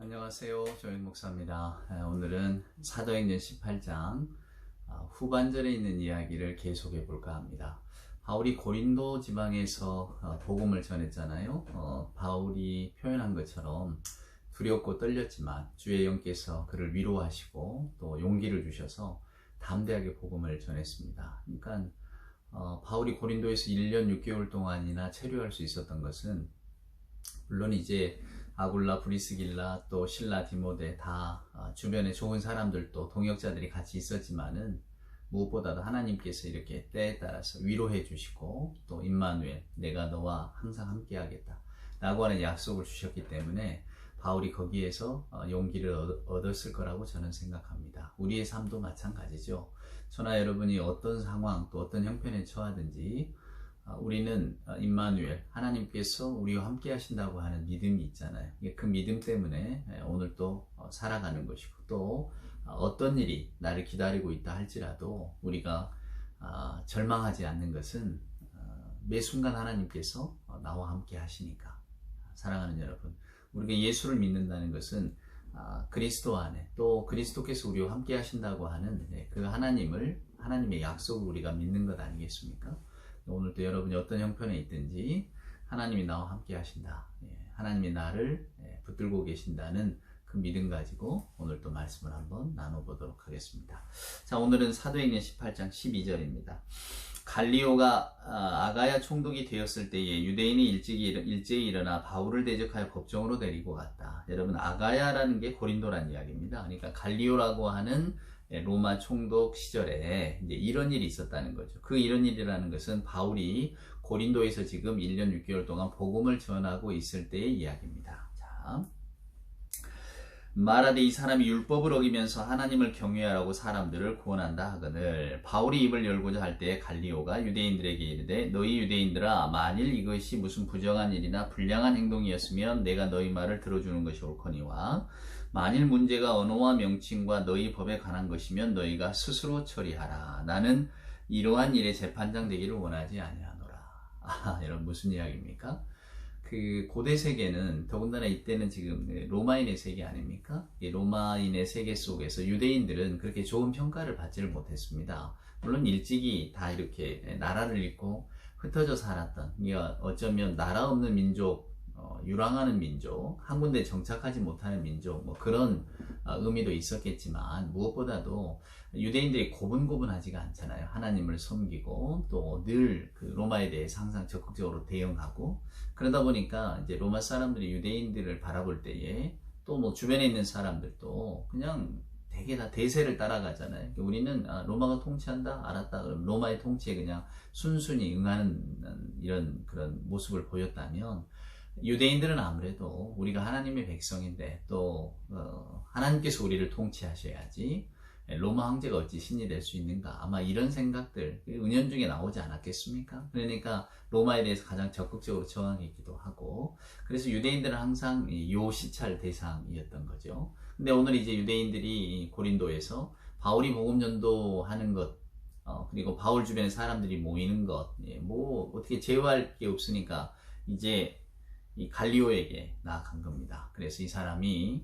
안녕하세요. 조인 목사입니다. 오늘은 사도행전 18장 후반절에 있는 이야기를 계속해 볼까 합니다. 바울이 고린도 지방에서 복음을 전했잖아요. 바울이 표현한 것처럼 두렵고 떨렸지만 주의 영께서 그를 위로하시고 또 용기를 주셔서 담대하게 복음을 전했습니다. 그러니까 바울이 고린도에서 1년 6개월 동안이나 체류할 수 있었던 것은 물론 이제 아굴라, 브리스길라, 또 실라, 디모데 다 주변에 좋은 사람들도 동역자들이 같이 있었지만은 무엇보다도 하나님께서 이렇게 때에 따라서 위로해 주시고 또 임마누엘, 내가 너와 항상 함께 하겠다 라고 하는 약속을 주셨기 때문에 바울이 거기에서 용기를 얻었을 거라고 저는 생각합니다. 우리의 삶도 마찬가지죠. 저나 여러분이 어떤 상황 또 어떤 형편에 처하든지 우리는 임마누엘, 하나님께서 우리와 함께 하신다고 하는 믿음이 있잖아요. 그 믿음 때문에 오늘 또 살아가는 것이고 또 어떤 일이 나를 기다리고 있다 할지라도 우리가 절망하지 않는 것은 매 순간 하나님께서 나와 함께 하시니까. 사랑하는 여러분, 우리가 예수를 믿는다는 것은 그리스도 안에 또 그리스도께서 우리와 함께 하신다고 하는 그 하나님의 약속을 우리가 믿는 것 아니겠습니까? 오늘도 여러분이 어떤 형편에 있든지 하나님이 나와 함께 하신다, 하나님이 나를 붙들고 계신다는 그 믿음 가지고 오늘 또 말씀을 한번 나눠보도록 하겠습니다. 자, 오늘은 사도행전 18장 12절입니다. 갈리오가 아가야 총독이 되었을 때에 유대인이 일제히 일어나 바울을 대적하여 법정으로 데리고 갔다. 여러분, 아가야라는 게 고린도란 이야기입니다. 그러니까 갈리오라고 하는 로마 총독 시절에 이제 이런 일이 있었다는 거죠. 그 이런 일이라는 것은 바울이 고린도에서 지금 1년 6개월 동안 복음을 전하고 있을 때의 이야기입니다. 자, 말하되 이 사람이 율법을 어기면서 하나님을 경외하라고 사람들을 구원한다 하거늘 바울이 입을 열고자 할 때에 갈리오가 유대인들에게 이르되 너희 유대인들아, 만일 이것이 무슨 부정한 일이나 불량한 행동이었으면 내가 너희 말을 들어주는 것이 옳거니와 만일 문제가 언어와 명칭과 너희 법에 관한 것이면 너희가 스스로 처리하라. 나는 이러한 일에 재판장 되기를 원하지 아니하노라. 여러분, 무슨 이야기입니까? 그 고대 세계는 더군다나 이때는 지금 로마인의 세계 아닙니까? 이 로마인의 세계 속에서 유대인들은 그렇게 좋은 평가를 받지를 못했습니다. 물론 일찍이 다 이렇게 나라를 잃고 흩어져 살았던, 어쩌면 나라 없는 민족, 유랑하는 민족, 한 군데 정착하지 못하는 민족, 뭐 그런 의미도 있었겠지만 무엇보다도 유대인들이 고분고분하지가 않잖아요. 하나님을 섬기고 또 늘 그 로마에 대해서 항상 적극적으로 대응하고, 그러다 보니까 이제 로마 사람들이 유대인들을 바라볼 때에 또 뭐 주변에 있는 사람들도 그냥 되게 다 대세를 따라가잖아요. 우리는 로마가 통치한다? 알았다. 그럼 로마의 통치에 그냥 순순히 응하는 이런 그런 모습을 보였다면, 유대인들은 아무래도 우리가 하나님의 백성인데 또 하나님께서 우리를 통치하셔야지 로마 황제가 어찌 신이 될 수 있는가, 아마 이런 생각들 은연중에 나오지 않았겠습니까? 그러니까 로마에 대해서 가장 적극적으로 저항했기도 하고, 그래서 유대인들은 항상 요시찰 대상이었던 거죠. 근데 오늘 이제 유대인들이 고린도에서 바울이 복음 전도하는 것, 그리고 바울 주변에 사람들이 모이는 것, 뭐 어떻게 제어할 게 없으니까 이제 이 갈리오에게 나아간 겁니다. 그래서 이 사람이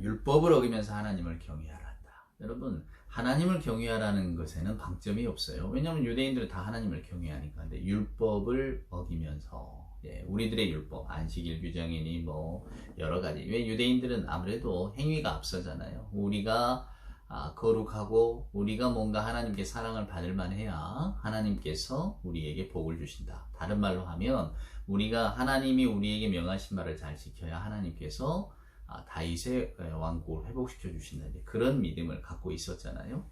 율법을 어기면서 하나님을 경외하라 한다. 여러분, 하나님을 경외하라는 것에는 방점이 없어요. 왜냐하면 유대인들은 다 하나님을 경외하니까. 근데 율법을 어기면서, 우리들의 율법, 안식일 규정이니 뭐 여러 가지. 왜 유대인들은 아무래도 행위가 앞서잖아요. 우리가 거룩하고 우리가 뭔가 하나님께 사랑을 받을 만해야 하나님께서 우리에게 복을 주신다. 다른 말로 하면 우리가 하나님이 우리에게 명하신 말을 잘 지켜야 하나님께서 다윗의 왕국을 회복시켜 주신다. 그런 믿음을 갖고 있었잖아요.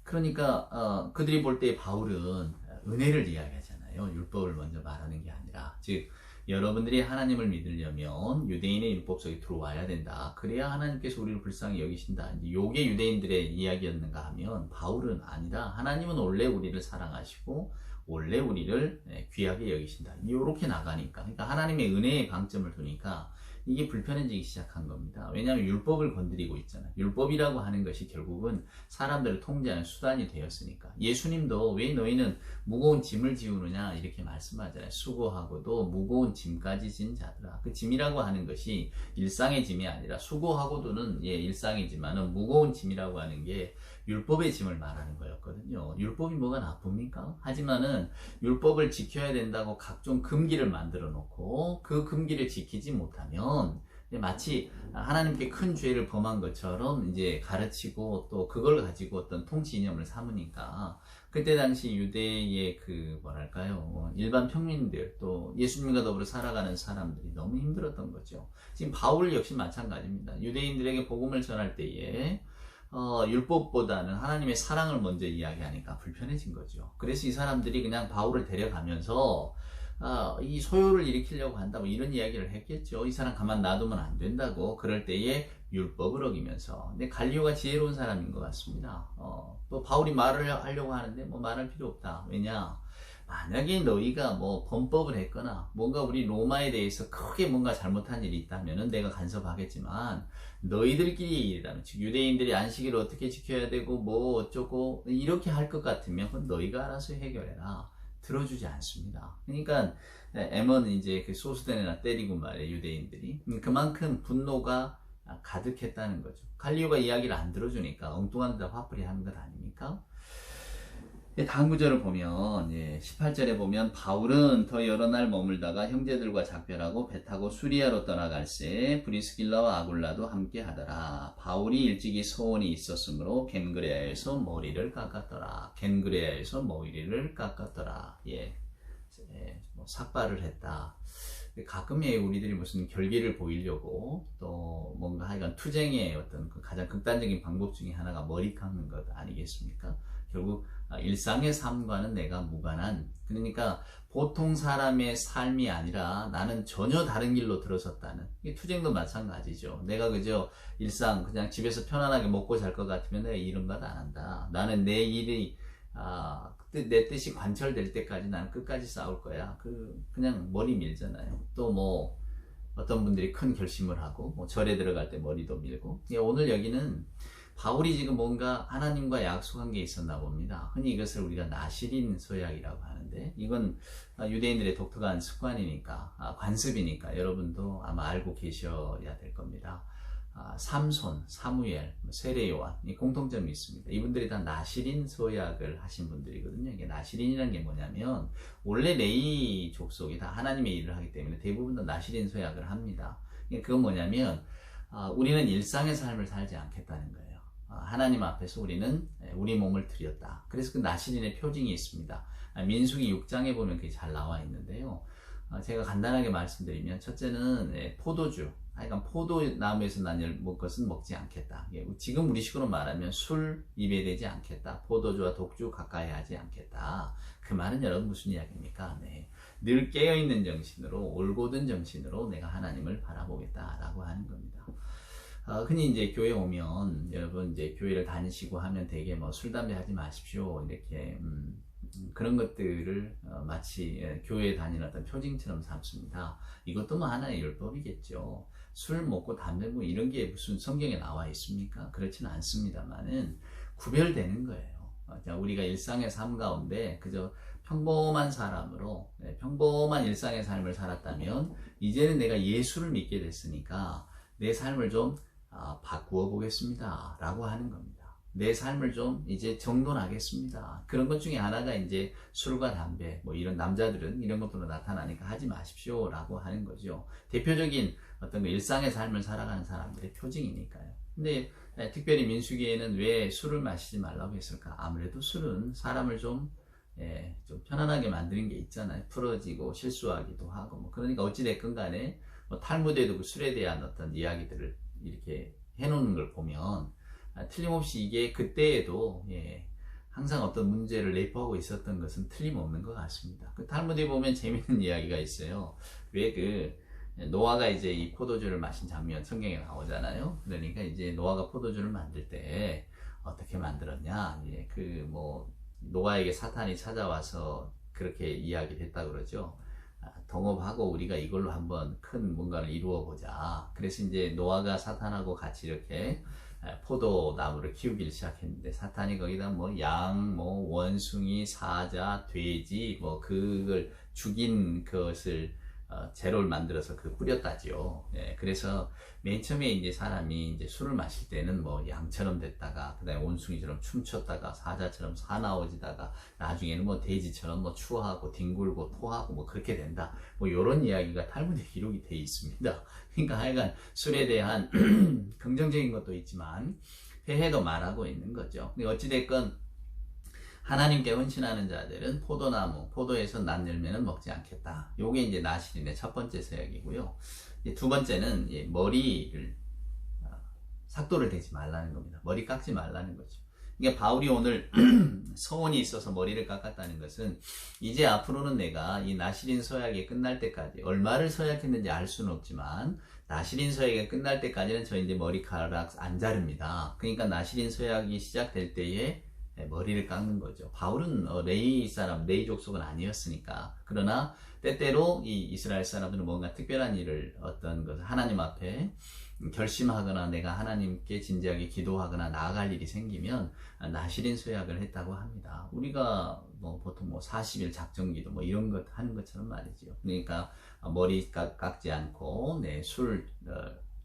그러니까 그들이 볼 때 바울은 은혜를 이야기하잖아요. 율법을 먼저 말하는 게 아니라, 즉 여러분들이 하나님을 믿으려면 유대인의 율법 속에 들어와야 된다. 그래야 하나님께서 우리를 불쌍히 여기신다. 이게 유대인들의 이야기였는가 하면, 바울은 아니다. 하나님은 원래 우리를 사랑하시고 원래 우리를 귀하게 여기신다. 이렇게 나가니까, 그러니까 하나님의 은혜의 방점을 두니까 이게 불편해지기 시작한 겁니다. 왜냐하면 율법을 건드리고 있잖아요. 율법이라고 하는 것이 결국은 사람들을 통제하는 수단이 되었으니까. 예수님도 왜 너희는 무거운 짐을 지우느냐 이렇게 말씀하잖아요. 수고하고도 무거운 짐까지 진 자들아. 그 짐이라고 하는 것이 일상의 짐이 아니라 수고하고도는 일상이지만은 무거운 짐이라고 하는 게 율법의 짐을 말하는 거였거든요. 율법이 뭐가 나쁩니까? 하지만은 율법을 지켜야 된다고 각종 금기를 만들어 놓고 그 금기를 지키지 못하면 마치 하나님께 큰 죄를 범한 것처럼 이제 가르치고 또 그걸 가지고 어떤 통치 이념을 삼으니까 그때 당시 유대의 그 뭐랄까요 일반 평민들 또 예수님과 더불어 살아가는 사람들이 너무 힘들었던 거죠. 지금 바울 역시 마찬가지입니다. 유대인들에게 복음을 전할 때에 율법보다는 하나님의 사랑을 먼저 이야기하니까 불편해진 거죠. 그래서 이 사람들이 그냥 바울을 데려가면서 이 소요를 일으키려고 한다 뭐 이런 이야기를 했겠죠. 이 사람 가만 놔두면 안 된다고. 그럴 때에 율법을 어기면서. 근데 갈리오가 지혜로운 사람인 것 같습니다. 또 바울이 말을 하려고 하는데 뭐 말할 필요 없다. 왜냐? 만약에 너희가 뭐 범법을 했거나 뭔가 우리 로마에 대해서 크게 뭔가 잘못한 일이 있다면은 내가 간섭하겠지만 너희들끼리 일이라면 즉 유대인들이 안식일을 어떻게 지켜야 되고 뭐 어쩌고 이렇게 할 것 같으면 그건 너희가 알아서 해결해라. 들어주지 않습니다. 그러니까 에머는 이제 그 소수대나 때리고 말이에요. 유대인들이. 그만큼 분노가 가득했다는 거죠. 갈리오가 이야기를 안 들어주니까 엉뚱한 데 화풀이 하는 것 아닙니까? 다음 구절을 보면 18절에 보면 바울은 더 여러 날 머물다가 형제들과 작별하고 배 타고 수리아로 떠나갈새 브리스길라와 아굴라도 함께 하더라. 바울이 일찍이 소원이 있었으므로 겐그레아에서 머리를 깎았더라. 겐그레아에서 머리를 깎았더라. 뭐 삭발을 했다. 가끔 우리들이 무슨 결기를 보이려고 또 뭔가 하여간 투쟁의 어떤 그 가장 극단적인 방법 중에 하나가 머리 깎는 것 아니겠습니까? 결국 일상의 삶과는 내가 무관한, 그러니까 보통 사람의 삶이 아니라 나는 전혀 다른 길로 들어섰다는, 이게 투쟁도 마찬가지죠. 내가 그저 일상 그냥 집에서 편안하게 먹고 잘 것 같으면 내가 이런 것 안 한다. 나는 내 일이 내 뜻이 관철될 때까지 나는 끝까지 싸울 거야. 그냥 머리 밀잖아요. 또 뭐 어떤 분들이 큰 결심을 하고 뭐 절에 들어갈 때 머리도 밀고. 오늘 여기는 바울이 지금 뭔가 하나님과 약속한 게 있었나 봅니다. 흔히 이것을 우리가 나시린 서약이라고 하는데, 이건 유대인들의 독특한 습관이니까, 관습이니까 여러분도 아마 알고 계셔야 될 겁니다. 삼손, 사무엘, 세례요한, 이 공통점이 있습니다. 이분들이 다 나시린 서약을 하신 분들이거든요. 이게 나시린이라는 게 뭐냐면, 원래 레위 족속이 다 하나님의 일을 하기 때문에 대부분 다 나시린 서약을 합니다. 그건 뭐냐면, 우리는 일상의 삶을 살지 않겠다는 거예요. 하나님 앞에서 우리는 우리 몸을 드렸다. 그래서 그 나시린의 표징이 있습니다. 민수기 6장에 보면 그게 잘 나와 있는데요. 제가 간단하게 말씀드리면, 첫째는 포도주, 하여간 포도나무에서 난 것은 먹지 않겠다. 지금 우리식으로 말하면 술 입에 대지 않겠다. 포도주와 독주 가까이 하지 않겠다. 그 말은 여러분 무슨 이야기입니까? 늘 깨어있는 정신으로, 올곧은 정신으로 내가 하나님을 바라보겠다라고 하는 겁니다. 흔히 이제 교회 오면, 여러분 이제 교회를 다니시고 하면 되게 뭐 술, 담배 하지 마십시오. 이렇게, 그런 것들을 마치 교회에 다니는 어떤 표징처럼 삼습니다. 이것도 뭐 하나의 율법이겠죠. 술 먹고 담배 뭐 이런 게 무슨 성경에 나와 있습니까? 그렇지는 않습니다만은 구별되는 거예요. 우리가 일상의 삶 가운데 그저 평범한 사람으로 평범한 일상의 삶을 살았다면, 이제는 내가 예수를 믿게 됐으니까 내 삶을 좀 바꾸어 보겠습니다 라고 하는 겁니다. 내 삶을 좀 이제 정돈하겠습니다. 그런 것 중에 하나가 이제 술과 담배, 뭐 이런 남자들은 이런 것들로 나타나니까 하지 마십시오 라고 하는 거죠. 대표적인 어떤 일상의 삶을 살아가는 사람들의 표징이니까요. 근데 특별히 민수기에는 왜 술을 마시지 말라고 했을까? 아무래도 술은 사람을 좀 편안하게 만드는 게 있잖아요. 풀어지고 실수하기도 하고 뭐. 그러니까 어찌됐건 간에 뭐 탈무드에도 그 술에 대한 어떤 이야기들을 이렇게 해놓는 걸 보면 틀림없이 이게 그때에도 항상 어떤 문제를 내포하고 있었던 것은 틀림없는 것 같습니다. 그 탈무드에 보면 재밌는 이야기가 있어요. 왜 노아가 이제 이 포도주를 마신 장면 성경에 나오잖아요. 그러니까 이제 노아가 포도주를 만들 때 어떻게 만들었냐, 노아에게 사탄이 찾아와서 그렇게 이야기를 했다 그러죠. 동업하고 우리가 이걸로 한번 큰 뭔가를 이루어 보자. 그래서 이제 노아가 사탄하고 같이 이렇게 포도나무를 키우기를 시작했는데, 사탄이 거기다 뭐 양, 뭐 원숭이, 사자, 돼지, 뭐 그걸 죽인 것을 재료를 만들어서 그 뿌렸다지요. 예, 그래서 맨 처음에 이제 사람이 이제 술을 마실 때는 뭐 양처럼 됐다가, 그다음에 원숭이처럼 춤췄다가, 사자처럼 사나워지다가, 나중에는 뭐 돼지처럼 뭐 추하고 뒹굴고 토하고 뭐 그렇게 된다. 뭐 이런 이야기가 탈무드에 기록이 돼 있습니다. 그러니까 하여간 술에 대한 긍정적인 것도 있지만 폐해도 말하고 있는 거죠. 어찌됐건 하나님께 헌신하는 자들은 포도에서 난 열매는 먹지 않겠다. 요게 이제 나실인의 첫 번째 서약이고요. 두 번째는 머리를 삭도를 대지 말라는 겁니다. 머리 깎지 말라는 거죠. 그러니까 바울이 오늘 서원이 있어서 머리를 깎았다는 것은, 이제 앞으로는 내가 이 나실인 서약이 끝날 때까지, 얼마를 서약했는지 알 수는 없지만 나실인 서약이 끝날 때까지는 저 이제 머리카락 안 자릅니다. 그러니까 나실인 서약이 시작될 때에 머리를 깎는 거죠. 바울은 레위 족속은 아니었으니까. 그러나 때때로 이 이스라엘 사람들은 뭔가 특별한 일을, 어떤 것을 하나님 앞에 결심하거나 내가 하나님께 진지하게 기도하거나 나아갈 일이 생기면 나실인 서약을 했다고 합니다. 우리가 뭐 보통 뭐 40일 작정기도 뭐 이런 것 하는 것처럼 말이죠. 그러니까 머리 깎지 않고, 술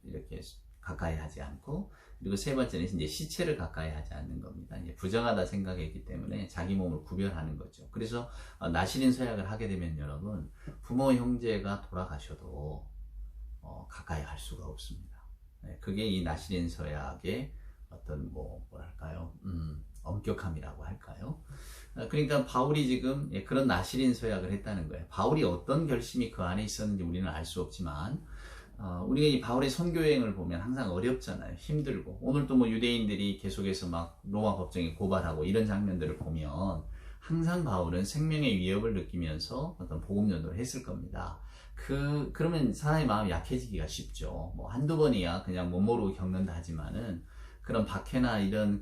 이렇게 가까이 하지 않고, 그리고 세 번째는 이제 시체를 가까이 하지 않는 겁니다. 이제 부정하다 생각했기 때문에 자기 몸을 구별하는 거죠. 그래서 나실인 서약을 하게 되면 여러분, 부모 형제가 돌아가셔도 가까이 할 수가 없습니다. 그게 이 나실인 서약의 어떤 뭐랄까요, 엄격함이라고 할까요? 그러니까 바울이 지금 그런 나실인 서약을 했다는 거예요. 바울이 어떤 결심이 그 안에 있었는지 우리는 알 수 없지만, 우리가 이 바울의 선교 여행을 보면 항상 어렵잖아요. 힘들고. 오늘도 뭐 유대인들이 계속해서 막 로마 법정에 고발하고 이런 장면들을 보면 항상 바울은 생명의 위협을 느끼면서 어떤 복음 전도를 했을 겁니다. 그러면 사람의 마음이 약해지기가 쉽죠. 뭐 한두 번이야 그냥 못 모르고 겪는다 하지만은, 그런 박해나 이런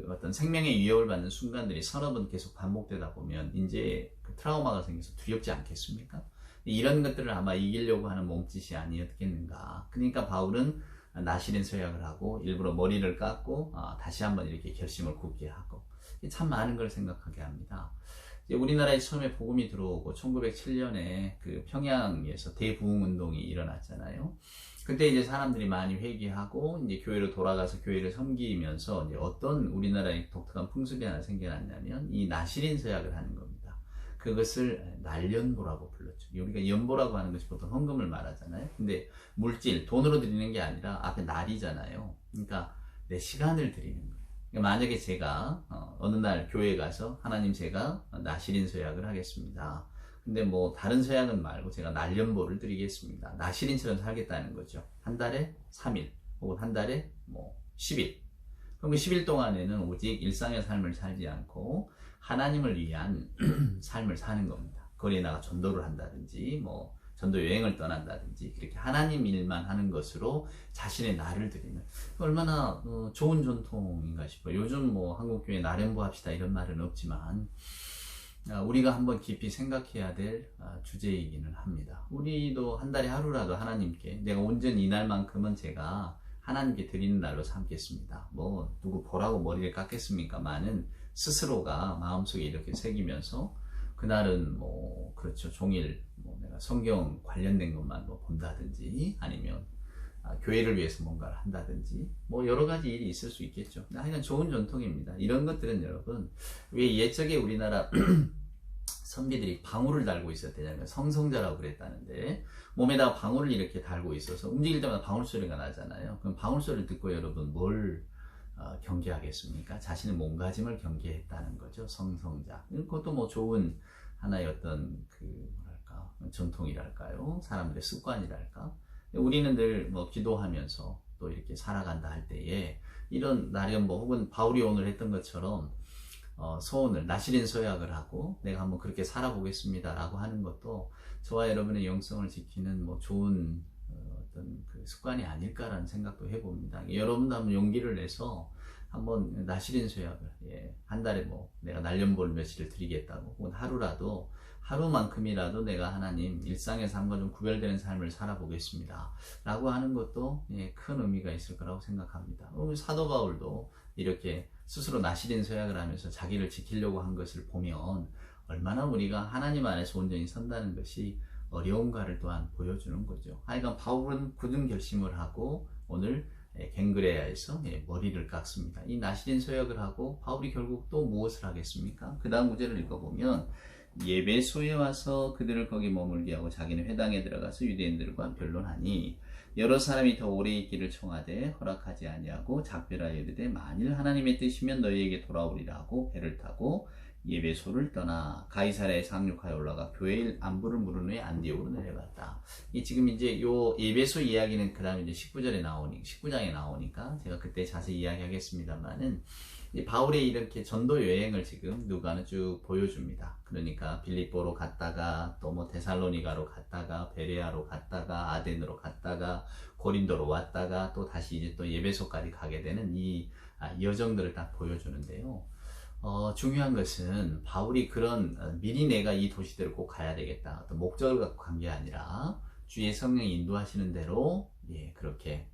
어떤 생명의 위협을 받는 순간들이 서너 번 계속 반복되다 보면 이제 그 트라우마가 생겨서 두렵지 않겠습니까? 이런 것들을 아마 이기려고 하는 몸짓이 아니었겠는가. 그러니까 바울은 나실인 서약을 하고 일부러 머리를 깎고 다시 한번 이렇게 결심을 굳게 하고, 참 많은 걸 생각하게 합니다. 우리나라에 처음에 복음이 들어오고 1907년에 그 평양에서 대부흥운동이 일어났잖아요. 그때 이제 사람들이 많이 회개하고 이제 교회로 돌아가서 교회를 섬기면서 이제 어떤 우리나라의 독특한 풍습이 하나 생겨났냐면 이 나실인 서약을 하는 겁니다. 그것을 날연보라고 불렀죠. 우리가 연보라고 하는 것이 보통 헌금을 말하잖아요. 근데 물질, 돈으로 드리는 게 아니라 앞에 날이잖아요. 그러니까 내 시간을 드리는 거예요. 그러니까 만약에 제가 어느 날 교회에 가서 하나님, 제가 나실인 서약을 하겠습니다. 근데 뭐 다른 서약은 말고 제가 날연보를 드리겠습니다. 나실인처럼 살겠다는 거죠. 한 달에 3일 혹은 한 달에 뭐 10일. 그럼 그 10일 동안에는 오직 일상의 삶을 살지 않고 하나님을 위한 삶을 사는 겁니다. 거리에 나가 전도를 한다든지, 뭐 전도 여행을 떠난다든지, 그렇게 하나님 일만 하는 것으로 자신의 날을 드리는, 얼마나 좋은 전통인가 싶어요. 요즘 뭐 한국교회 나련부 합시다 이런 말은 없지만 우리가 한번 깊이 생각해야 될 주제이기는 합니다. 우리도 한 달에 하루라도 하나님께, 내가 온전히 이날만큼은 제가 하나님께 드리는 날로 삼겠습니다. 뭐 누구 보라고 머리를 깎겠습니까만은 스스로가 마음속에 이렇게 새기면서 그날은 뭐 그렇죠, 종일 뭐 내가 성경 관련된 것만 뭐 본다든지, 아니면 교회를 위해서 뭔가를 한다든지, 뭐 여러 가지 일이 있을 수 있겠죠. 하여간 좋은 전통입니다. 이런 것들은 여러분, 왜 옛적에 우리나라 선비들이 방울을 달고 있었대냐면 성성자라고 그랬다는데, 몸에다가 방울을 이렇게 달고 있어서 움직일 때마다 방울 소리가 나잖아요. 그럼 방울 소리를 듣고 여러분 뭘 경계하겠습니까? 자신의 몸가짐을 경계했다는 거죠. 성성자. 그것도 뭐 좋은 하나의 어떤 뭐랄까, 전통이랄까요? 사람들의 습관이랄까? 우리는 늘 뭐 기도하면서 또 이렇게 살아간다 할 때에 이런 나련보 혹은 바울이 오늘 했던 것처럼 소원을, 나실인 서약을 하고 내가 한번 그렇게 살아보겠습니다 라고 하는 것도 저와 여러분의 영성을 지키는 뭐 좋은 어떤 그 습관이 아닐까라는 생각도 해봅니다. 여러분도 한번 용기를 내서 한번 나시린 수약을, 한 달에 뭐 내가 날련볼 며칠을 드리겠다고, 혹은 하루만큼이라도 내가 하나님 일상의 삶과 좀 구별되는 삶을 살아보겠습니다 라고 하는 것도 큰 의미가 있을 거라고 생각합니다. 사도 바울도 이렇게 스스로 나시린 서약을 하면서 자기를 지키려고 한 것을 보면 얼마나 우리가 하나님 안에서 온전히 선다는 것이 어려운가를 또한 보여주는 거죠. 하여간 바울은 굳은 결심을 하고 오늘 갱그레아에서 머리를 깎습니다. 이 나시린 서약을 하고 바울이 결국 또 무엇을 하겠습니까? 그 다음 구절을 읽어보면 예배소에 와서 그들을 거기 머물게 하고 자기는 회당에 들어가서 유대인들과 변론하니 여러 사람이 더 오래 있기를 청하되 허락하지 아니하고 작별하여 이르되 만일 하나님의 뜻이면 너희에게 돌아오리라 하고 배를 타고 예배소를 떠나 가이사랴에 상륙하여 올라가 교회의 안부를 물은 후에 안디옥으로 내려갔다. 지금 이제 요 예배소 이야기는 그 다음에 이제 19장에 나오니까 제가 그때 자세히 이야기하겠습니다만은 바울의 이렇게 전도 여행을 지금 누가는 쭉 보여줍니다. 그러니까 빌립보로 갔다가 또 뭐 데살로니가로 갔다가 베레아로 갔다가 아덴으로 갔다가 고린도로 왔다가 또 다시 이제 또 예배소까지 가게 되는 이 여정들을 딱 보여주는데요. 중요한 것은 바울이 그런 미리 내가 이 도시들을 꼭 가야 되겠다 어떤 목적을 갖고 간 게 아니라 주의 성령이 인도하시는 대로 그렇게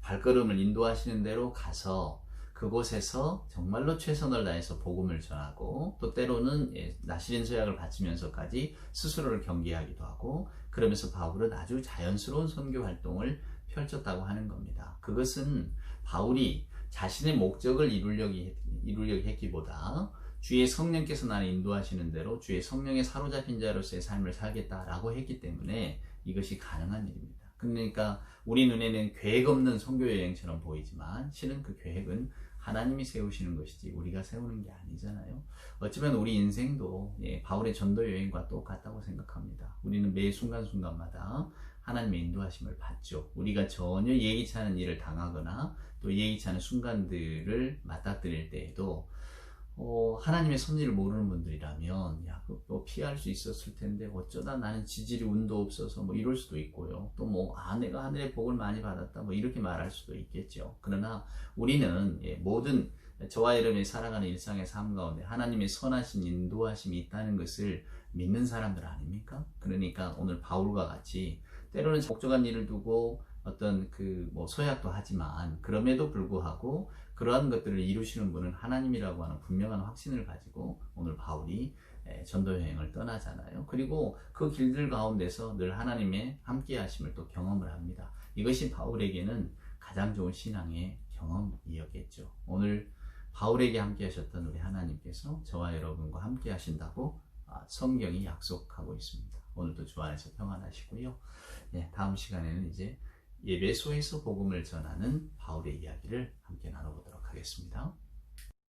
발걸음을 인도하시는 대로 가서 그곳에서 정말로 최선을 다해서 복음을 전하고 또 때로는 나시린 서약을 바치면서까지 스스로를 경계하기도 하고 그러면서 바울은 아주 자연스러운 선교 활동을 펼쳤다고 하는 겁니다. 그것은 바울이 자신의 목적을 이루려고 했기보다 주의 성령께서 나를 인도하시는 대로 주의 성령에 사로잡힌 자로서의 삶을 살겠다라고 했기 때문에 이것이 가능한 일입니다. 그러니까 우리 눈에는 계획 없는 선교 여행처럼 보이지만 실은 그 계획은 하나님이 세우시는 것이지 우리가 세우는 게 아니잖아요. 어쩌면 우리 인생도 바울의 전도 여행과 똑같다고 생각합니다. 우리는 매 순간순간마다 하나님의 인도하심을 받죠. 우리가 전혀 예기치 않은 일을 당하거나 또 예기치 않은 순간들을 맞닥뜨릴 때에도 하나님의 섭리를 모르는 분들이라면 그거 피할 수 있었을 텐데 어쩌다 나는 지질이 운도 없어서 뭐 이럴 수도 있고요. 또 뭐 내가 하늘의 복을 많이 받았다 뭐 이렇게 말할 수도 있겠죠. 그러나 우리는 모든 저와 여러분이 살아가는 일상의 삶 가운데 하나님의 선하신 인도하심이 있다는 것을 믿는 사람들 아닙니까? 그러니까 오늘 바울과 같이 때로는 목적한 일을 두고 어떤 서약도 하지만 그럼에도 불구하고 그러한 것들을 이루시는 분은 하나님이라고 하는 분명한 확신을 가지고 오늘 바울이 전도 여행을 떠나잖아요. 그리고 그 길들 가운데서 늘 하나님의 함께 하심을 또 경험을 합니다. 이것이 바울에게는 가장 좋은 신앙의 경험이었겠죠. 오늘 바울에게 함께 하셨던 우리 하나님께서 저와 여러분과 함께 하신다고 성경이 약속하고 있습니다. 오늘도 주 안에서 평안하시고요. 다음 시간에는 이제 예배소에서 복음을 전하는 바울의 이야기를 함께 나눠보도록 하겠습니다.